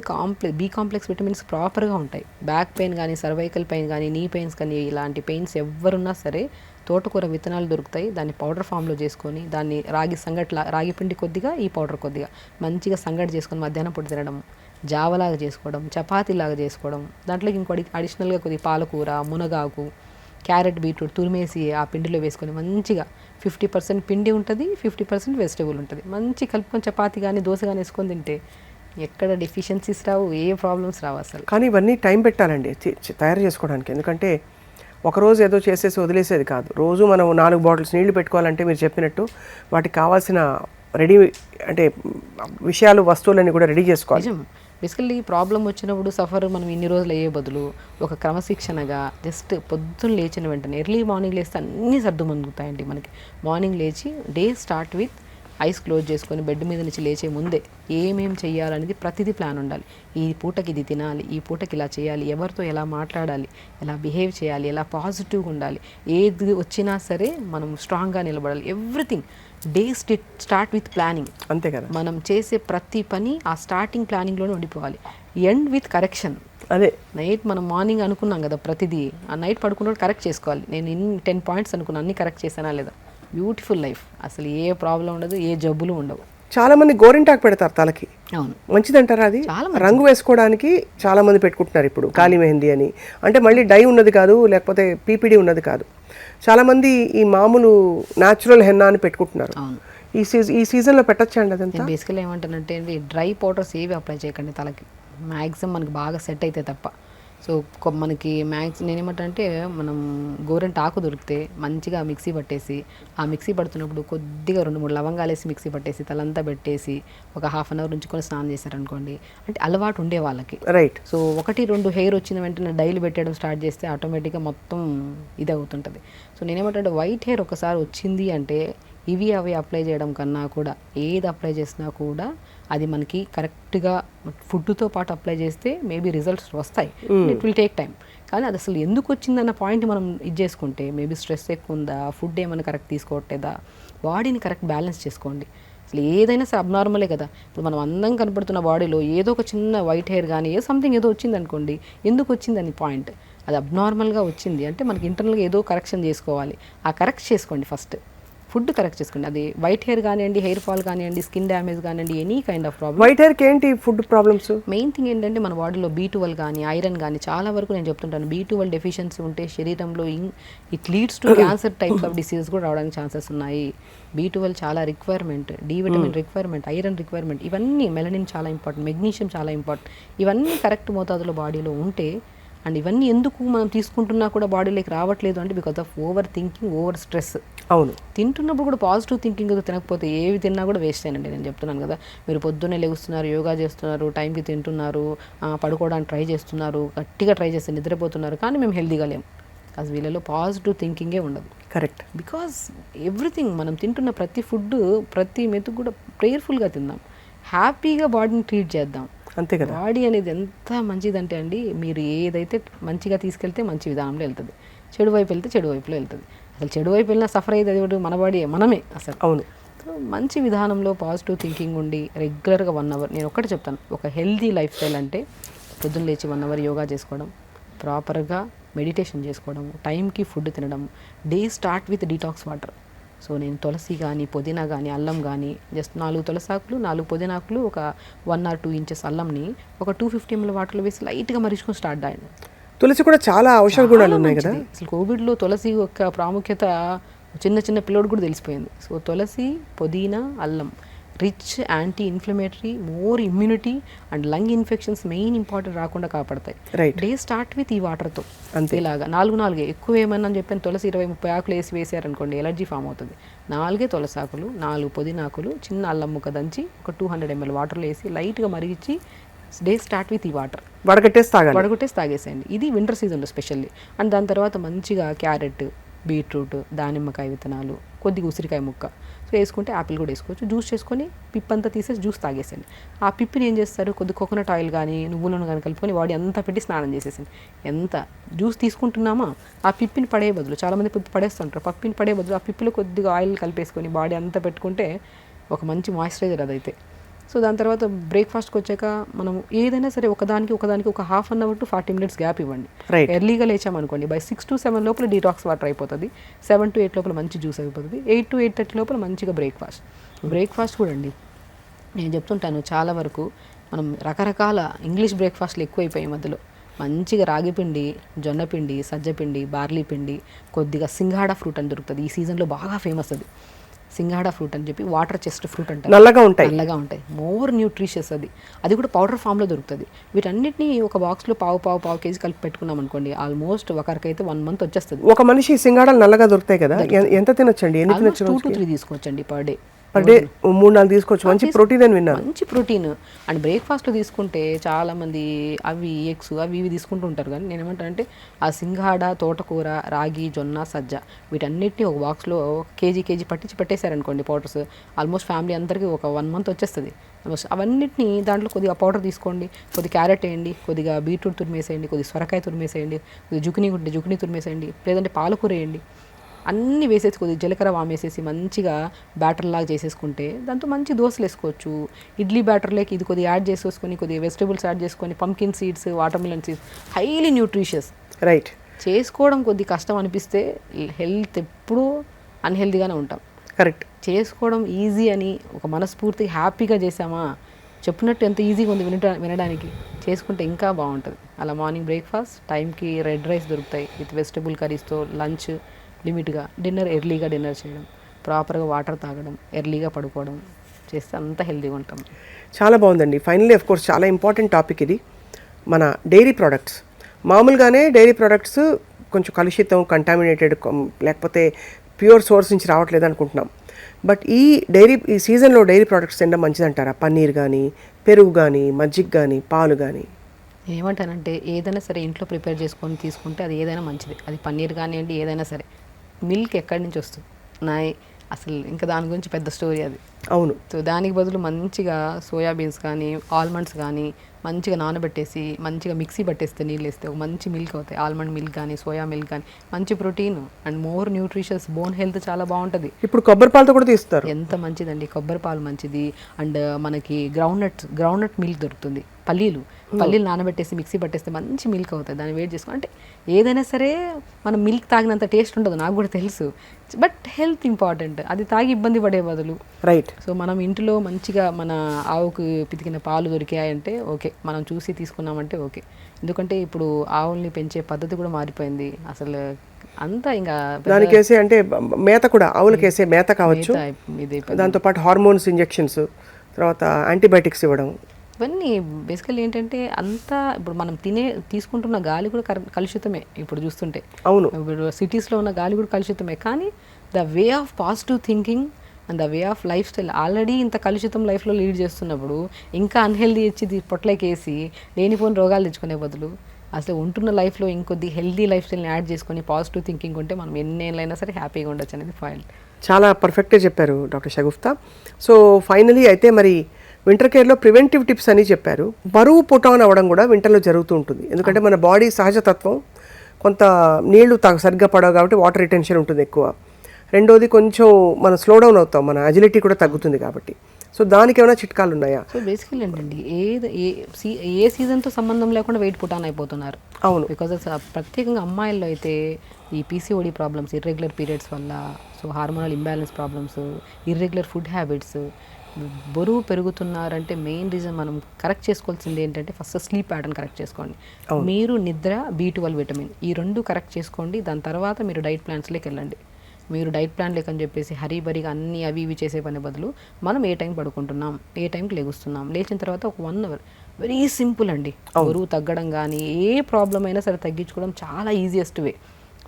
B complex vitamins ప్రాపర్గా ఉంటాయి. బ్యాక్ పెయిన్ కానీ, సర్వైకల్ పెయిన్ కానీ, నీ పెయిన్స్ కానీ, ఇలాంటి పెయిన్స్ ఎవరున్నా సరే తోటకూర విత్తనాలు దొరుకుతాయి. దాన్ని పౌడర్ ఫామ్లో చేసుకొని దాన్ని రాగి పిండి కొద్దిగా, ఈ పౌడర్ కొద్దిగా మంచిగా సంగటి చేసుకొని మధ్యాహ్నం పూట తినడం, జావలాగా చేసుకోవడం, చపాతీలాగా చేసుకోవడం, దాంట్లోకి ఇంకోటి అడిషనల్గా కొద్దిగా పాలకూర, మునగాకు, క్యారెట్, బీట్రూట్ తురిమేసి ఆ పిండిలో వేసుకొని మంచిగా 50% పిండి ఉంటుంది, 50% వెజిటేబుల్ ఉంటుంది, మంచి కలుపుకొని చపాతీ కానీ దోశ కానీ వేసుకొని తింటే ఎక్కడ డెఫిషియన్సీస్ రావు, ఏ ప్రాబ్లమ్స్ రావు అసలు. కానీ ఇవన్నీ టైం పెట్టాలండి తయారు చేసుకోవడానికి. ఎందుకంటే ఒకరోజు ఏదో చేసేసి వదిలేసేది కాదు. రోజు మనం 4 బాటిల్స్ నీళ్లు పెట్టుకోవాలంటే మీరు చెప్పినట్టు వాటికి కావాల్సిన రెడీ అంటే విషయాలు, వస్తువులన్నీ కూడా రెడీ చేసుకోవాలి. నిజం. బేసికల్లీ ప్రాబ్లం వచ్చినప్పుడు మనం ఇన్ని రోజులు అయ్యే బదులు ఒక క్రమశిక్షణగా జస్ట్ పొద్దున్న లేచిన వెంటనే ఎర్లీ మార్నింగ్ లేస్తే అన్నీ సర్దుమణుగుతాయండి మనకి. మార్నింగ్ లేచి day start with eyes close చేసుకొని బెడ్ మీద నుంచి లేచే ముందే ఏమేం చేయాలనేది ప్రతిదీ ప్లాన్ ఉండాలి. ఈ పూటకి ఇది తినాలి, ఈ పూటకి ఇలా చేయాలి, ఎవరితో ఎలా మాట్లాడాలి, ఎలా బిహేవ్ చేయాలి, ఎలా పాజిటివ్గా ఉండాలి, ఏది వచ్చినా సరే మనం స్ట్రాంగ్గా నిలబడాలి. Everything day start with planning. అంతే కదా. మనం చేసే ప్రతి పని ఆ స్టార్టింగ్ ప్లానింగ్లోనే ఉండిపోవాలి. End with correction. అదే నైట్ మనం మార్నింగ్ అనుకున్నాం కదా ప్రతిదీ, ఆ నైట్ పడుకున్నప్పుడు కరెక్ట్ చేసుకోవాలి. నేను 10 పాయింట్స్ అనుకున్నాను, అన్నీ కరెక్ట్ చేశానా లేదా. బ్యూటిఫుల్ లైఫ్, అసలు ఏ ప్రాబ్లం ఉండదు, ఏ జబ్బులు ఉండవు. చాలా మంది గోరింటాకు పెడతారు తలకి. అవును, మంచిదంటారా అది? రంగు వేసుకోవడానికి చాలా మంది పెట్టుకుంటున్నారు ఇప్పుడు, కాళీ మెహందీ అని. అంటే మళ్ళీ డై ఉన్నది కాదు, లేకపోతే పీపీడీ ఉన్నది కాదు. చాలా మంది ఈ మామూలు న్యాచురల్ హెన్నా అని పెట్టుకుంటున్నారు. ఈ సీజన్లో పెట్టచ్చండి అదంతా? బేసికల్ ఏమంటానంటే అండి, డ్రై పౌడర్స్ ఏవి అప్లై చేయకండి తలకి, మ్యాక్సిమం మనకి బాగా సెట్ అయితే తప్ప. సో మనకి నేనేమంటే మనం గోరెంట ఆకు దొరికితే మంచిగా మిక్సీ పట్టేసి, ఆ మిక్సీ పడుతున్నప్పుడు కొద్దిగా 2-3 లవంగాలు వేసి మిక్సీ పట్టేసి తలంతా పెట్టేసి ఒక హాఫ్ అన్ అవర్ ఉంచుకొని స్నానం చేశారనుకోండి, అంటే అలవాటు ఉండే వాళ్ళకి. రైట్. సో 1-2 హెయిర్ వచ్చిన వెంటనే డైలీ పెట్టడం స్టార్ట్ చేస్తే ఆటోమేటిక్గా మొత్తం ఇది అవుతుంటుంది. సో నేనేమంటే వైట్ హెయిర్ ఒకసారి వచ్చింది అంటే ఇవి అవి అప్లై చేయడం కన్నా కూడా ఏది అప్లై చేసినా కూడా అది మనకి కరెక్ట్గా ఫుడ్తో పాటు అప్లై చేస్తే మేబీ రిజల్ట్స్ వస్తాయి. It will take time. కానీ అది అసలు ఎందుకు వచ్చిందన్న పాయింట్ మనం ఇది చేసుకుంటే, మేబీ స్ట్రెస్ ఎక్కువ ఉందా, ఫుడ్ ఏమైనా కరెక్ట్ తీసుకోవట్లేదా, బాడీని కరెక్ట్ బ్యాలెన్స్ చేసుకోండి. అసలు ఏదైనా సరే అబ్నార్మలే కదా. ఇప్పుడు మనం అందం కనపడుతున్న బాడీలో ఏదో ఒక చిన్న వైట్ హెయిర్ కానీ సంథింగ్ ఏదో వచ్చింది అనుకోండి, ఎందుకు వచ్చిందని పాయింట్, అది అబ్నార్మల్గా వచ్చింది అంటే మనకి ఇంటర్నల్గా ఏదో కరెక్షన్ చేసుకోవాలి. ఆ కరెక్ట్ చేసుకోండి ఫస్ట్. ఫుడ్ కరెక్ట్ చేసుకోండి. అది వైట్ హెయిర్ కానివ్వండి, హెయిర్ ఫాల్ కానివ్వండి, స్కిన్ డ్యామేజ్ కానివ్వండి, any kind of problem. White హెయిర్కి ఏంటి ఫుడ్ ప్రాబ్లమ్స్? మెయిన్ థింగ్ ఏంటంటే మన బాడీలో B12 కానీ, ఐరన్ కానీ చాలా వరకు నేను చెప్తుంటాను, B12 డెఫిషియన్సీ ఉంటే శరీరంలో it leads to cancer types of diseases కూడా రావడానికి ఛాన్సెస్ ఉన్నాయి. B12 చాలా requirement, D vitamin requirement, iron requirement, ఇవన్నీ మెలనిన్ చాలా ఇంపార్టెంట్, మెగ్నీషియం చాలా ఇంపార్టెంట్. ఇవన్నీ కరెక్ట్ మోతాదులో బాడీలో ఉంటే, అండ్ ఇవన్నీ ఎందుకు మనం తీసుకుంటున్నా కూడా బాడీలోకి రావట్లేదు అంటే because of over thinking, over stress. అవును. తింటున్నప్పుడు కూడా పాజిటివ్ థింకింగ్ తినకపోతే ఏవి తిన్నా కూడా వేస్ట్ అయినండి. నేను చెప్తున్నాను కదా, మీరు పొద్దున్నే లెగుస్తున్నారు, యోగా చేస్తున్నారు, టైంకి తింటున్నారు, పడుకోవడానికి ట్రై చేస్తున్నారు, గట్టిగా ట్రై చేస్తే నిద్రపోతున్నారు, కానీ మేము హెల్తీగా లేము. అది వీళ్ళలో పాజిటివ్ థింకింగే ఉండదు. కరెక్ట్. బికాస్ ఎవ్రీథింగ్ మనం తింటున్న ప్రతి ఫుడ్, ప్రతి మెతుకు కూడా ప్రేయర్ఫుల్గా తిందాం, హ్యాపీగా బాడీని ట్రీట్ చేద్దాం. అంతే కదా. బాడీ అనేది ఎంత మంచిదంటే అండి, మీరు ఏదైతే మంచిగా తీసుకెళ్తే మంచి విధానంలో వెళ్తుంది, చెడు వైపు వెళ్తే చెడు వైపులో వెళ్తుంది. అసలు చెడు వైపు వెళ్ళినా సఫర్ అయ్యేది మన బాడీ, మనమే అసలు. అవును. మంచి విధానంలో పాజిటివ్ థింకింగ్ ఉండి రెగ్యులర్గా 1 అవర్, నేను ఒకటి చెప్తాను, ఒక హెల్తీ లైఫ్ స్టైల్ అంటే పొద్దున్న లేచి 1 అవర్ యోగా చేసుకోవడం, ప్రాపర్గా మెడిటేషన్ చేసుకోవడం, టైంకి ఫుడ్ తినడం, day start with detox water. So నేను తులసి కానీ పుదీనా కానీ అల్లం కానీ జస్ట్ 4 తులసాకులు 4 పుదీనాకులు ఒక 1 or 2 ఇంచెస్ అల్లంని ఒక 250 ml వాటర్లో వేసి లైట్గా మరిచుకొని స్టార్ట్ చేయండి. తులసి కూడా చాలా ఔషధ గుణాలు ఉన్నాయి కదా. అసలు కోవిడ్లో తులసి యొక్క ప్రాముఖ్యత చిన్న చిన్న పిల్లోడు కూడా తెలిసిపోయింది. సో తులసి పుదీనా అల్లం rich anti inflammatory, more immunity and lung infections main important రాకుండా కాపాడతాయి. డే స్టార్ట్ విత్ ఈ వాటర్తో అంతేలాగా 4 ఎక్కువ ఏమన్నా చెప్పాను. తులసి 20-30 ఆకులు వేసారనుకోండి ఎలర్జీ ఫామ్ అవుతుంది. 4 తులసాకులు 4 పుదీనాకులు చిన్న అల్లం ముక్క దంచి ఒక 200 ml వాటర్లో వేసి లైట్గా మరిగించి డే స్టార్ట్ విత్ ఈ వాటర్ వడగొట్టేసి తాగేసేయండి. ఇది వింటర్ సీజన్లో స్పెషల్లీ. అండ్ దాని తర్వాత మంచిగా క్యారెట్, బీట్రూట్, దానిమ్మకాయ విత్తనాలు, కొద్దిగా ఉసిరికాయ ముక్క సో వేసుకుంటే యాపిల్ కూడా వేసుకోవచ్చు. జ్యూస్ చేసుకొని పిప్ అంతా తీసేసి జ్యూస్ తాగేసండి. ఆ పిప్పిని ఏం చేస్తారు, కొద్ది కోకోనట్ ఆయిల్ కానీ నువ్వుల నూనె కానీ కలుపుకొని బాడీ అంతా పెట్టి స్నానం చేసేసింది. ఎంత జ్యూస్ తీసుకుంటున్నామా ఆ పిప్పిని పడే బదులు, చాలామంది పిప్పి పడేస్తుంటారు, పప్పిని పడే బదులు ఆ పిప్పిలో కొద్దిగా ఆయిల్ కలిపేసుకొని బాడీ అంతా పెట్టుకుంటే ఒక మంచి మాయిశ్చరైజర్ అదైతే. సో దాని తర్వాత బ్రేక్ఫాస్ట్కి వచ్చాక మనం ఏదైనా సరే ఒకదానికి ఒక 1/2 hour to 40 minutes గ్యాప్ ఇవ్వండి. ఎర్లీగా లేచామనుకోండి బై 6 to 7 లోపల డీటాక్స్ వాటర్ అయిపోతుంది. 7 to 8 లోపల మంచి జ్యూస్ అయిపోతుంది. 8 to 8:30 లోపల మంచిగా బ్రేక్ఫాస్ట్ కూడా అండి. నేను చెప్తుంటాను చాలా వరకు మనం రకరకాల ఇంగ్లీష్ బ్రేక్ఫాస్ట్లు ఎక్కువైపోయాయి మధ్యలో. మంచిగా రాగిపిండి, జొన్నపిండి, సజ్జపిండి, బార్లీ పిండి, కొద్దిగా సింగాడా ఫ్రూట్ అని దొరుకుతుంది. ఈ సీజన్లో బాగా ఫేమస్ అది సింగాడా ఫ్రూట్ అని చెప్పి. వాటర్ చెస్ట్ ఫ్రూట్ అంటే నల్లగా ఉంటాయి, మోర్ న్యూట్రిషియస్ అది కూడా పౌడర్ ఫామ్లో దొరుకుతుంది. వీటన్నిటిని ఒక బాక్స్లో పావు కేజీ కలిపి పెట్టుకున్నాం అనుకోండి ఆల్మోస్ట్ ఒకరికైతే 1 month వచ్చేస్తుంది. ఒక మనిషి సింగాడాలు నల్లగా దొరుకుతాయి కదా, ఎంత తినొచ్చండి? 2 to 3 తీసుకోవచ్చండి పర్ డే. 3-4 తీసుకోవచ్చు. మంచి ప్రోటీన్ అని విన్నాను. మంచి ప్రోటీన్. అండ్ బ్రేక్ఫాస్ట్లో తీసుకుంటే చాలామంది అవి ఎగ్స్ అవి ఇవి తీసుకుంటూ ఉంటారు. కానీ నేను ఏమంటానంటే ఆ సింగాడ, తోటకూర, రాగి, జొన్న, సజ్జ వీటన్నిటిని ఒక బాక్స్లో కేజీ పెట్టేశారనుకోండి పౌడర్స్, ఆల్మోస్ట్ ఫ్యామిలీ అందరికీ ఒక 1 month వచ్చేస్తుంది. అవన్నిటిని దాంట్లో కొద్దిగా పౌడర్ తీసుకోండి, కొద్దిగా క్యారెట్ వేయండి, కొద్దిగా బీట్రూట్ తురిమేసేయండి, కొద్దిగా సొరకాయ తురిమేసేయండి, కొద్దిగా జుకినీ తురిమేసేయండి, లేదంటే పాలకూర వేయండి. అన్నీ వేసేసి కొద్దిగా జీలకర్ర వామేసేసి మంచిగా బ్యాటర్ లాగా చేసేసుకుంటే దాంతో మంచి దోశలు వేసుకోవచ్చు. ఇడ్లీ బ్యాటర్లోకి ఇది కొద్దిగా యాడ్ చేసేసుకొని కొద్దిగా వెజిటేబుల్స్ యాడ్ చేసుకొని pumpkin seeds, watermelon seeds highly nutritious. చేసుకోవడం కొద్ది కష్టం అనిపిస్తే హెల్త్ ఎప్పుడూ అన్హెల్తీగానే ఉంటాం. కరెక్ట్. చేసుకోవడం ఈజీ అని ఒక మనస్ఫూర్తిగా హ్యాపీగా చేసామా, చెప్పినట్టు ఎంత ఈజీగా ఉంది వినడానికి, చేసుకుంటే ఇంకా బాగుంటుంది. అలా మార్నింగ్ బ్రేక్ఫాస్ట్ టైంకి రెడ్ రైస్ దొరుకుతాయి విత్ వెజిటబుల్ కర్రీస్తో, లంచ్ లిమిట్గా, డిన్నర్ ఎర్లీగా డిన్నర్ చేయడం, ప్రాపర్గా వాటర్ తాగడం, ఎర్లీగా పడుకోవడం చేస్తే అంత హెల్తీగా ఉంటాం. చాలా బాగుందండి. ఫైనల్లీ ఆఫ్ కోర్స్ చాలా ఇంపార్టెంట్ టాపిక్ ఇది. మన డైరీ ప్రోడక్ట్స్, మామూలుగానే డైరీ ప్రోడక్ట్స్ కొంచెం కలుషితం, కంటామినేటెడ్, లేకపోతే ప్యూర్ సోర్స్ నుంచి రావట్లేదు అనుకుంటున్నాం. బట్ ఈ సీజన్లో డైరీ ప్రోడక్ట్స్ తినడం మంచిదంటారా? పన్నీర్ కానీ, పెరుగు కానీ, మజ్జిగ కానీ, పాలు కానీ. ఏమంటానంటే ఏదైనా సరే ఇంట్లో ప్రిపేర్ చేసుకొని తీసుకుంటే అది ఏదైనా మంచిది. అది పన్నీర్ కానివ్వండి, ఏదైనా సరే. మిల్క్ ఎక్కడి నుంచి వస్తుంది అసలు ఇంకా దాని గురించి పెద్ద స్టోరీ అది. అవును. సో దానికి బదులు మంచిగా సోయాబీన్స్ కానీ, ఆల్మండ్స్ కానీ మంచిగా నానబెట్టేసి మంచిగా మిక్సీ పట్టేస్తే నీళ్ళు వేస్తే ఒక మంచి మిల్క్ అవుతాయి. ఆల్మండ్ మిల్క్ కానీ, సోయా మిల్క్ కానీ మంచి protein and more nutritious, bone health చాలా బాగుంటుంది. ఇప్పుడు కొబ్బరి పాలతో కూడా తీస్తారు. ఎంత మంచిదండి కొబ్బరి పాలు, మంచిది. అండ్ మనకి గ్రౌండ్నట్ మిల్క్ దొరుకుతుంది. పల్లీలు నానబెట్టేసి మిక్సీ పట్టేస్తే మంచి మిల్క్ అవుతుంది. దాన్ని వేడి చేసుకో అంటే ఏదైనా సరే మనం మిల్క్ తాగినంత టేస్ట్ ఉండదు, నాకు కూడా తెలుసు. But health important. అది తాగి ఇబ్బంది పడే బదులు సో మనం ఇంట్లో మంచిగా మన ఆవుకు పితికిన పాలు దొరికాయంటే ఓకే, మనం చూసి తీసుకున్నామంటే ఓకే. ఎందుకంటే ఇప్పుడు ఆవుల్ని పెంచే పద్ధతి కూడా మారిపోయింది అసలు. అంతా ఇంకా దానికేసే అంటే మేత కూడా, ఆవులకేసే మేత కావచ్చు, దాంతోపాటు హార్మోన్స్ ఇంజెక్షన్స్, తర్వాత యాంటీబయాటిక్స్ ఇవ్వడం, ఇవన్నీ బేసికల్లీ ఏంటంటే అంతా ఇప్పుడు మనం తీసుకుంటున్న గాలి కూడా కలుషితమే ఇప్పుడు చూస్తుంటే. అవును. ఇప్పుడు సిటీస్లో ఉన్న గాలి కూడా కలుషితమే. కానీ the way of positive thinking and the way of life style already ఇంత కలుషితం లైఫ్లో లీడ్ చేస్తున్నప్పుడు ఇంకా అన్హెల్దీ ఇచ్చి పొట్లకేసి లేనిపోని రోగాలు తెచ్చుకునే బదులు అసలు ఉంటున్న లైఫ్లో ఇంకొద్ది హెల్దీ లైఫ్ స్టైల్ని యాడ్ చేసుకొని పాజిటివ్ థింకింగ్ ఉంటే మనం ఎన్నేళ్ళైనా సరే హ్యాపీగా ఉండొచ్చు అనేది పాయింట్. చాలా పర్ఫెక్ట్గా చెప్పారు డాక్టర్ షగుఫ్తా. సో ఫైనలీ అయితే మరి వింటర్ కేర్లో ప్రివెంటివ్ టిప్స్ అని చెప్పారు. బరువు పుటాన్ అవ్వడం కూడా వింటర్లో జరుగుతూ ఉంటుంది. ఎందుకంటే మన బాడీ సహజతత్వం కొంత నీళ్లు సరిగ్గా పడవు కాబట్టి వాటర్ రిటెన్షన్ ఉంటుంది ఎక్కువ. రెండోది కొంచెం మనం స్లో డౌన్ అవుతాం, మన అజిలిటీ కూడా తగ్గుతుంది కాబట్టి. సో దానికి ఏమైనా చిట్కాలు ఉన్నాయా? సో బేసికలీ ఏంటండి, ఏ సీజన్తో సంబంధం లేకుండా వెయిట్ పుట్ ఆన్ అయిపోతున్నారు. అవును. బికాజ్ ప్రత్యేకంగా అమ్మాయిల్లో అయితే ఈ పీసీఓడి ప్రాబ్లమ్స్, ఇర్రెగ్యులర్ పీరియడ్స్ వల్ల, so hormonal imbalance problems, irregular food habits, బరువు పెరుగుతున్నారంటే మెయిన్ రీజన్ మనం కరెక్ట్ చేసుకోవాల్సింది ఏంటంటే ఫస్ట్ స్లీప్ ప్యాటర్న్ కరెక్ట్ చేసుకోండి. మీరు నిద్ర, B12 విటమిన్ ఈ 2 కరెక్ట్ చేసుకోండి. దాని తర్వాత మీరు డైట్ ప్లాన్స్లోకి వెళ్ళండి. మీరు డైట్ ప్లాన్ లేకని చెప్పేసి హరీబరీగా అన్నీ అవి ఇవి చేసే పని బదులు మనం ఏ టైం పడుకుంటున్నాం, ఏ టైంకి లెగుస్తున్నాం, లేచిన తర్వాత ఒక 1 అవర్ వెరీ సింపుల్ అండి. బరువు తగ్గడం కానీ ఏ ప్రాబ్లం అయినా సరే తగ్గించుకోవడం చాలా ఈజియెస్ట్ వే.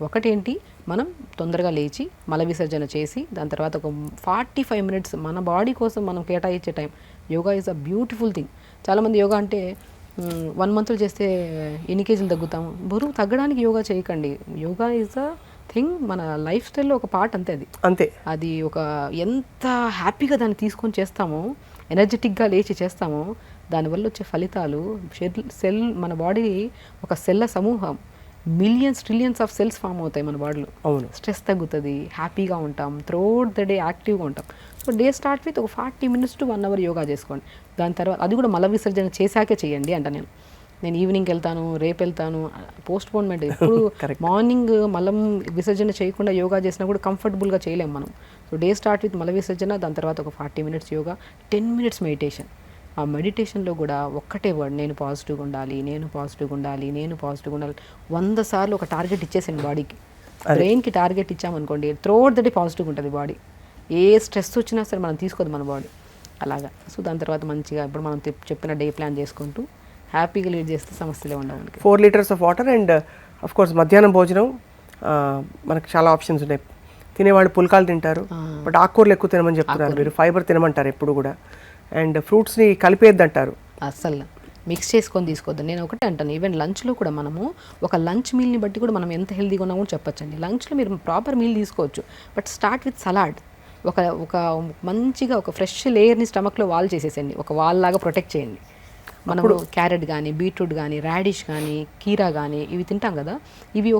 ఒకటేంటి, మనం తొందరగా లేచి మల విసర్జన చేసి దాని తర్వాత ఒక 45 మినిట్స్ మన బాడీ కోసం మనం కేటాయించే time. Yoga is a beautiful thing. చాలామంది యోగా అంటే 1 మంత్లో చేస్తే ఎన్ని కేజీలు తగ్గుతాము. బరువు తగ్గడానికి యోగా చేయకండి. యోగా ఈజ్ అ థింగ్, మన లైఫ్ స్టైల్లో ఒక పార్ట్ అంతే. అది అది ఒక ఎంత హ్యాపీగా దాన్ని తీసుకొని చేస్తామో, ఎనర్జెటిక్గా లేచి చేస్తామో, దానివల్ల వచ్చే ఫలితాలు మన బాడీ ఒక సెల్ల సమూహం, millions trillions of cells form అవుతాయి మన బాడీలో. స్ట్రెస్ తగ్గుతుంది, హ్యాపీగా ఉంటాం, త్రూఅవుట్ ద డే యాక్టివ్గా ఉంటాం. సో డే స్టార్ట్ విత్ ఒక 40 మినిట్స్ టు 1 అవర్ యోగా చేసుకోండి. దాని తర్వాత అది కూడా మల విసర్జన చేశాకే చేయండి అంట. నేను ఈవినింగ్కి వెళ్తాను, రేపు వెళ్తాను, పోస్ట్పోన్మెంట్. ఇప్పుడు మార్నింగ్ మలం విసర్జన చేయకుండా యోగా చేసినా కూడా కంఫర్టబుల్గా చేయలేము మనం. సో డే స్టార్ట్ విత్ మల విసర్జన, దాని తర్వాత ఒక 40 మినిట్స్ యోగా, 10 మినిట్స్ మెడిటేషన్. ఆ మెడిటేషన్లో కూడా ఒక్కటే వర్డ్, నేను పాజిటివ్గా ఉండాలి, నేను పాజిటివ్గా ఉండాలి, నేను పాజిటివ్గా ఉండాలి. 100 సార్లు ఒక టార్గెట్ ఇచ్చేసాను బాడీకి. బ్రెయిన్కి టార్గెట్ ఇచ్చామనుకోండి, త్రూఅవుట్ ద డే పాజిటివ్గా ఉంటుంది బాడీ. ఏ స్ట్రెస్ వచ్చినా సరే మనం తీసుకోదు మన బాడీ అలాగా. సో దాని తర్వాత మంచిగా ఇప్పుడు మనం చెప్పిన డే ప్లాన్ చేసుకుంటూ హ్యాపీగా లీడ్ చేస్తే సమస్యలే ఉండవు. 4 litres of water and of course మధ్యాహ్నం భోజనం మనకు చాలా ఆప్షన్స్ ఉన్నాయి. తినేవాళ్ళు పుల్కాలు తింటారు, బట్ ఆకుకూరలు ఎక్కువ తినమని చెప్తున్నారు మీరు. ఫైబర్ తినమంటారు ఎప్పుడు కూడా. అండ్ ఫ్రూట్స్ని కలిపేద్దంటారు, అస్సలు మిక్స్ చేసుకొని తీసుకోవద్దు. నేను ఒకటే అంటాను, ఈవెన్ లంచ్లో కూడా మనము ఒక లంచ్ మీల్ని బట్టి కూడా మనం ఎంత హెల్తీగా ఉన్నామో చెప్పొచ్చండి. లంచ్లో మీరు ప్రాపర్ మీల్ తీసుకోవచ్చు, బట్ స్టార్ట్ విత్ సలాడ్. ఒక మంచిగా ఒక ఫ్రెష్ లేయర్ని స్టమక్లో వాల్ చేసేసండి, ఒక వాల్ లాగా ప్రొటెక్ట్ చేయండి. మనము క్యారెట్ కానీ, బీట్రూట్ కానీ, రాడిష్ కానీ, కీరా కానీ ఇవి తింటాం కదా, ఇవి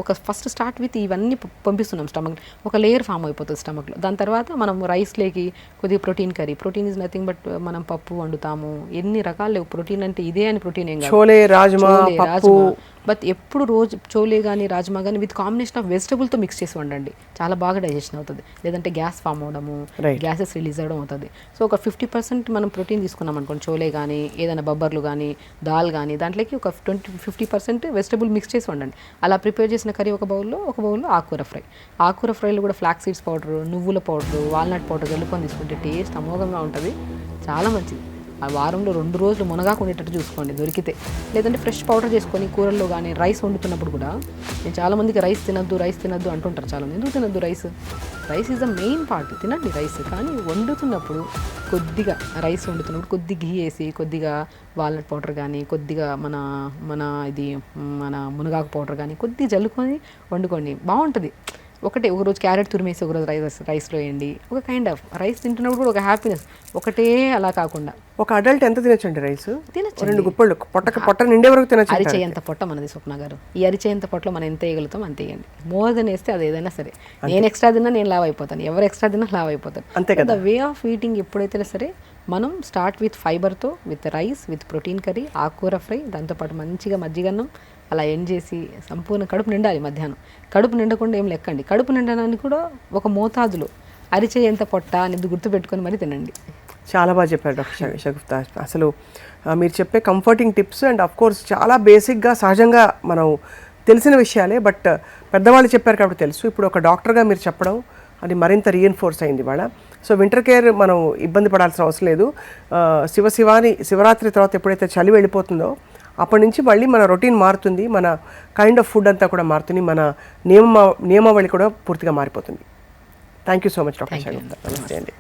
ఒక ఫస్ట్ స్టార్ట్ విత్ ఇవన్నీ పంపిస్తున్నాం స్టమక్, ఒక లేయర్ ఫామ్ అయిపోతుంది స్టమక్లో. దాని తర్వాత మనం రైస్లోకి కొద్దిగా protein curry. Protein is nothing but మనం పప్పు వండుతాము, ఎన్ని రకాలు ప్రోటీన్ అంటే ఇదే అని ప్రోటీన్ ఏం కాదు. చోలే, రాజ్మా, బట్ ఎప్పుడు రోజు చోలే కానీ రాజ్మా కానీ విత్ కాంబినేషన్ ఆఫ్ వెజిటబుల్తో మిక్స్ చేసి వండండి, చాలా బాగా డైజెషన్ అవుతుంది. లేదంటే గ్యాస్ ఫామ్ అవడము, గ్యాసెస్ రిలీజ్ అవ్వడం అవుతుంది. సో ఒక 50% మనం ప్రోటీన్ తీసుకున్నాం అనుకోండి, చోలే కానీ ఏదైనా బొబ్బర్లు కానీ దాల్ కానీ, దాంట్లోకి ఒక 50% వెజిటబుల్ మిక్స్ చేసి వండండి. అలా ప్రిపేర్ చేసిన కర్రీ ఒక బౌల్లో ఆకుకూర ఫ్రై. ఆకుకూర ఫ్రైలో కూడా ఫ్లాక్స్ సీడ్స్ పౌడరు, నువ్వుల పౌడరు, వాల్నట్ పౌడర్ కలుపుకొని తీసుకుంటే టేస్ట్ అమోఘంగా ఉంటుంది, చాలా మంచిది. ఆ వారంలో 2 రోజులు మునగాకు ఉండేటట్టు చూసుకోండి దొరికితే. లేదంటే ఫ్రెష్ పౌడర్ చేసుకొని కూరల్లో కానీ రైస్ వండుతున్నప్పుడు కూడా, నేను చాలామందికి రైస్ తినద్దు అంటుంటారు చాలామంది. ఎందుకు తినద్దు? Rice is the main part, తినండి రైస్. కానీ వండుతున్నప్పుడు కొద్దిగా రైస్ వండుతున్నప్పుడు కొద్దిగా ఘీ వేసి, కొద్దిగా వాల్నట్ పౌడర్ కానీ, కొద్దిగా మన మునగాకు పౌడర్ కానీ కొద్దిగా జల్లుకొని వండుకోండి, బాగుంటుంది. ఒక రోజు క్యారెట్ తురిమేసి ఒక రోజు రైస్లో వేయండి. ఒక కైండ్ ఆఫ్ రైస్ తింటున్నప్పుడు కూడా ఒక హ్యాపీనెస్. ఒకటే అలా కాకుండా ఒక అడల్ట్ ఎంత తినొచ్చండి రైస్? తినచ్చు, 2 గుప్పళ్ళు పొట్ట నిండే వరకు తినచ్చు. అరిచేయంత పొట్ట మనది స్వప్న గారు. ఈ అరిచేయంత పొట్టలో మనం ఎంత వేయగలుగుతాం అంత వేయండి. మోర్ దెన్ వేస్తే అది ఏదైనా సరే. నేను ఎక్స్ట్రా తిన్నా నేను లావ్ అయిపోతాను, ఎవరు ఎక్స్ట్రా తిన్నా లావ్ అయిపోతాను. అంతే కదా. ద వే ఆఫ్ ఈటింగ్ ఎప్పుడైతే సరే మనం స్టార్ట్ విత్ ఫైబర్తో, with rice, with protein curry, ఆకుకూర ఫ్రై, దాంతోపాటు మంచిగా మజ్జిగన్నం, అలా ఎండ్ చేసి సంపూర్ణ కడుపు నిండాలి. మధ్యాహ్నం కడుపు నిండకుండా ఏం లెక్కండి. కడుపు నిండడానికి కూడా ఒక మోతాదులో అరిచేయంత పొట్ట అనేది గుర్తుపెట్టుకొని మరి తినండి. చాలా బాగా చెప్పారు డాక్టర్ షగుఫ్తా. అసలు మీరు చెప్పే comforting tips and of course చాలా బేసిక్గా సహజంగా మనం తెలిసిన విషయాలే, బట్ పెద్దవాళ్ళు చెప్పారు కాబట్టి తెలుసు. ఇప్పుడు ఒక డాక్టర్గా మీరు చెప్పడం అది మరింత రీఎన్ఫోర్స్ అయింది ఇవాళ. సో వింటర్ కేర్ మనం ఇబ్బంది పడాల్సిన అవసరం లేదు. శివరాత్రి తర్వాత ఎప్పుడైతే చలి వెళ్ళిపోతుందో అప్పటి నుంచి మళ్ళీ మన రొటీన్ మారుతుంది, మన కైండ్ ఆఫ్ ఫుడ్ అంతా కూడా మారుతుంది, మన నియమావళి కూడా పూర్తిగా మారిపోతుంది. Thank you so much doctor Shagufta. నమస్తే అండి.